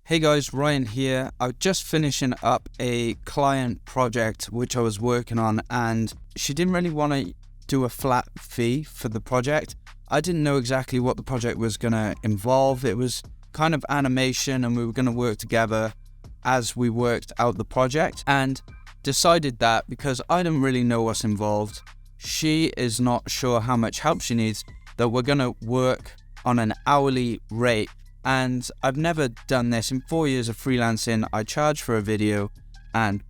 Hey guys, Ryan here. I'm just finishing up a client project which I was working on, and she didn't really want to do a flat fee for the project. I didn't know exactly what the project was going to involve. It was kind of animation and we were going to work together as we worked out the project, and decided that because I don't really know what's involved, she is not sure how much help she needs, that we're going to work on an hourly rate. And I've never done this. In 4 years of freelancing, I charge for a video and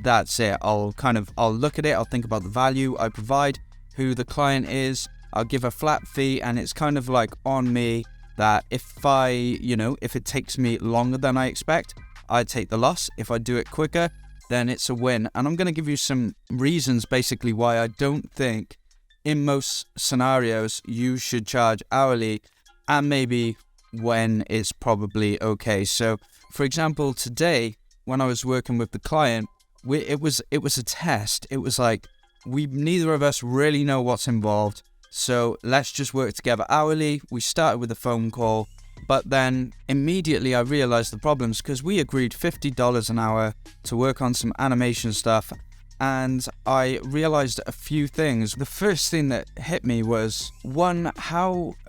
that's it. I'll look at it, I'll think about the value I provide, who the client is, I'll give a flat fee, and it's kind of like on me that if it takes me longer than I expect, I take the loss. If I do it quicker, then it's a win. And I'm going to give you some reasons basically why I don't think in most scenarios you should charge hourly, and maybe when it's probably okay. So for example, today when I was working with the client, it was a test. It was like, neither of us really know what's involved, so let's just work together hourly. We started with a phone call, but then immediately I realized the problems, because we agreed $50 an hour to work on some animation stuff, and I realized a few things. The first thing that hit me was, one,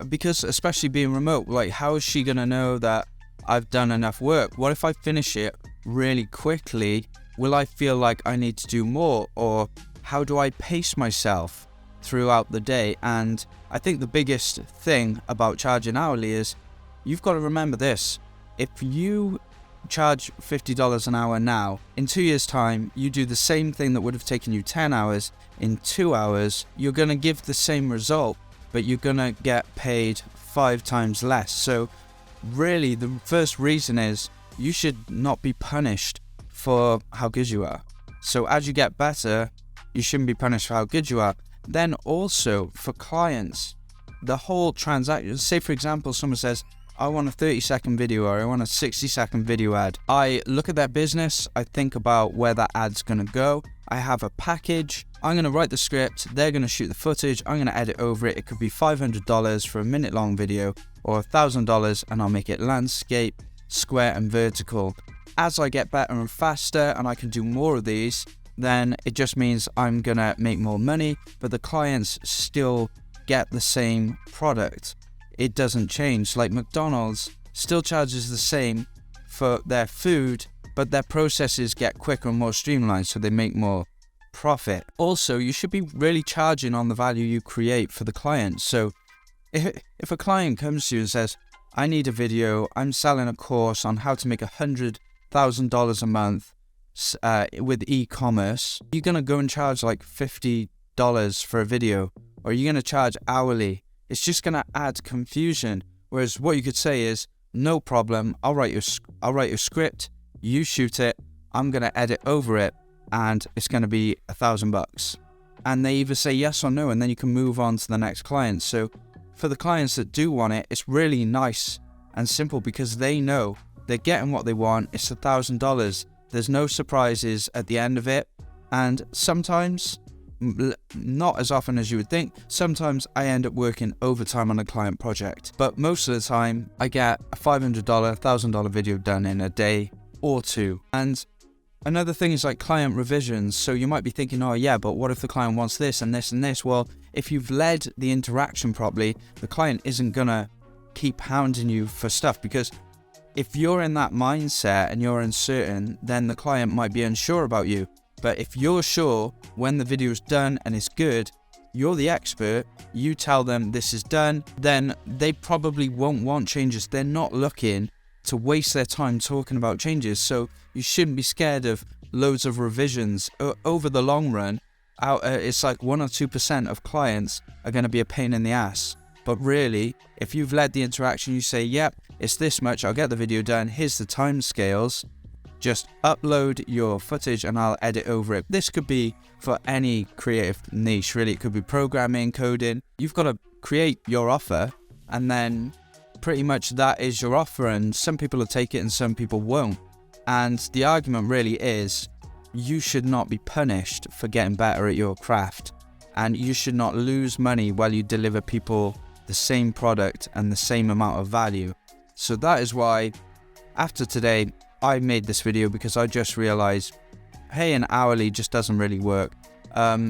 because especially being remote, like, how is she gonna know that I've done enough work? What if I finish it really quickly? Will I feel like I need to do more? Or how do I pace myself throughout the day? And I think the biggest thing about charging hourly is, you've got to remember this: if you charge $50 an hour now, in 2 years time you do the same thing that would have taken you 10 hours in 2 hours, you're going to give the same result, but you're going to get paid 5 times less. So really the first reason is, you should not be punished for how good you are. So as you get better, you shouldn't be punished for how good you are. Then also for clients, the whole transaction, say for example someone says, I want a 30-second video, or I want a 60-second video ad. I look at their business, I think about where that ad's gonna go. I have a package, I'm gonna write the script, they're gonna shoot the footage, I'm gonna edit over it. It could be $500 for a minute-long video, or $1,000, and I'll make it landscape, square and vertical. As I get better and faster and I can do more of these, then it just means I'm gonna make more money, but the clients still get the same product. It doesn't change. Like McDonald's still charges the same for their food, but their processes get quicker and more streamlined, so they make more profit. Also, you should be really charging on the value you create for the client. So if a client comes to you and says, I need a video, I'm selling a course on how to make $100,000 a month with e-commerce, you're going to go and charge like $50 for a video, or you're going to charge hourly. It's just going to add confusion. Whereas what you could say is, no problem, I'll write your script, you shoot it, I'm going to edit over it, and it's going to be $1,000. And they either say yes or no, and then you can move on to the next client. So for the clients that do want it, it's really nice and simple, because they know they're getting what they want. It's $1,000. There's no surprises at the end of it. And sometimes, not as often as you would think, sometimes I end up working overtime on a client project, but most of the time I get a $500, $1,000 video done in a day or two. And another thing is like client revisions. So you might be thinking, oh yeah, but what if the client wants this and this and this? Well, if you've led the interaction properly, the client isn't gonna keep hounding you for stuff, because if you're in that mindset and you're uncertain, then the client might be unsure about you. But if you're sure, when the video is done and it's good, you're the expert, you tell them this is done, then they probably won't want changes. They're not looking to waste their time talking about changes. So you shouldn't be scared of loads of revisions. Over the long run, it's like 1 or 2% of clients are going to be a pain in the ass. But really, if you've led the interaction, you say, yep, it's this much, I'll get the video done, here's the time scales. Just upload your footage and I'll edit over it. This could be for any creative niche, really. It could be programming, coding. You've got to create your offer, and then pretty much that is your offer, and some people will take it and some people won't. And the argument really is, you should not be punished for getting better at your craft, and you should not lose money while you deliver people the same product and the same amount of value. So that is why after today, I made this video because I just realized, hey, an hourly just doesn't really work.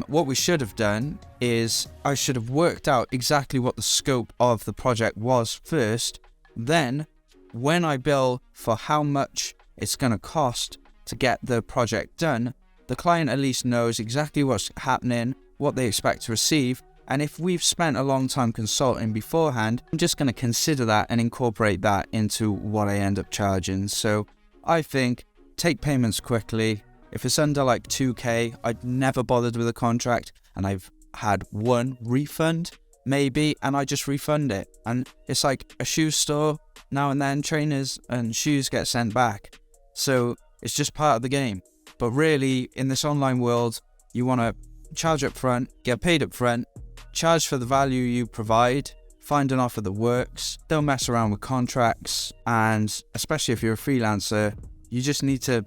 What we should have done is I should have worked out exactly what the scope of the project was first. Then when I bill for how much it's going to cost to get the project done, the client at least knows exactly what's happening, what they expect to receive. And if we've spent a long time consulting beforehand, I'm just going to consider that and incorporate that into what I end up charging. So I think take payments quickly. If it's under like 2K, I'd never bothered with a contract, and I've had one refund maybe, and I just refund it. And it's like a shoe store, now and then trainers and shoes get sent back. So it's just part of the game. But really, in this online world, you want to charge up front, get paid up front, charge for the value you provide, find an offer that works, don't mess around with contracts, and especially if you're a freelancer, you just need to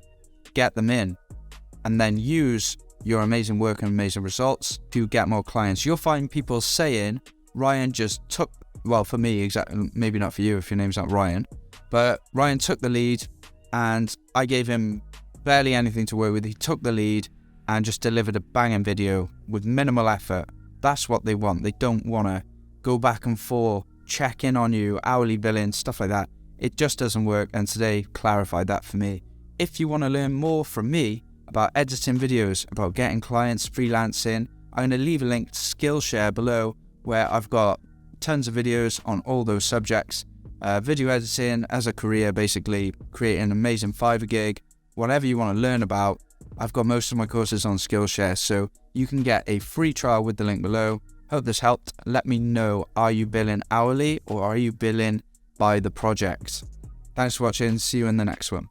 get them in and then use your amazing work and amazing results to get more clients. You'll find people saying, Ryan just took, well, for me, exactly, maybe not for you if your name's not Ryan, but Ryan took the lead and I gave him barely anything to work with. He took the lead and just delivered a banging video with minimal effort. That's what they want. They don't want to go back and forth, check in on you, hourly billing, stuff like that. It just doesn't work, and today clarified that for me. If you want to learn more from me about editing videos, about getting clients, freelancing, I'm going to leave a link to Skillshare below where I've got tons of videos on all those subjects. Video editing as a career, basically creating an amazing Fiverr gig, whatever you want to learn about. I've got most of my courses on Skillshare, so you can get a free trial with the link below. Hope this helped. Let me know, are you billing hourly or are you billing by the project? Thanks for watching. See you in the next one.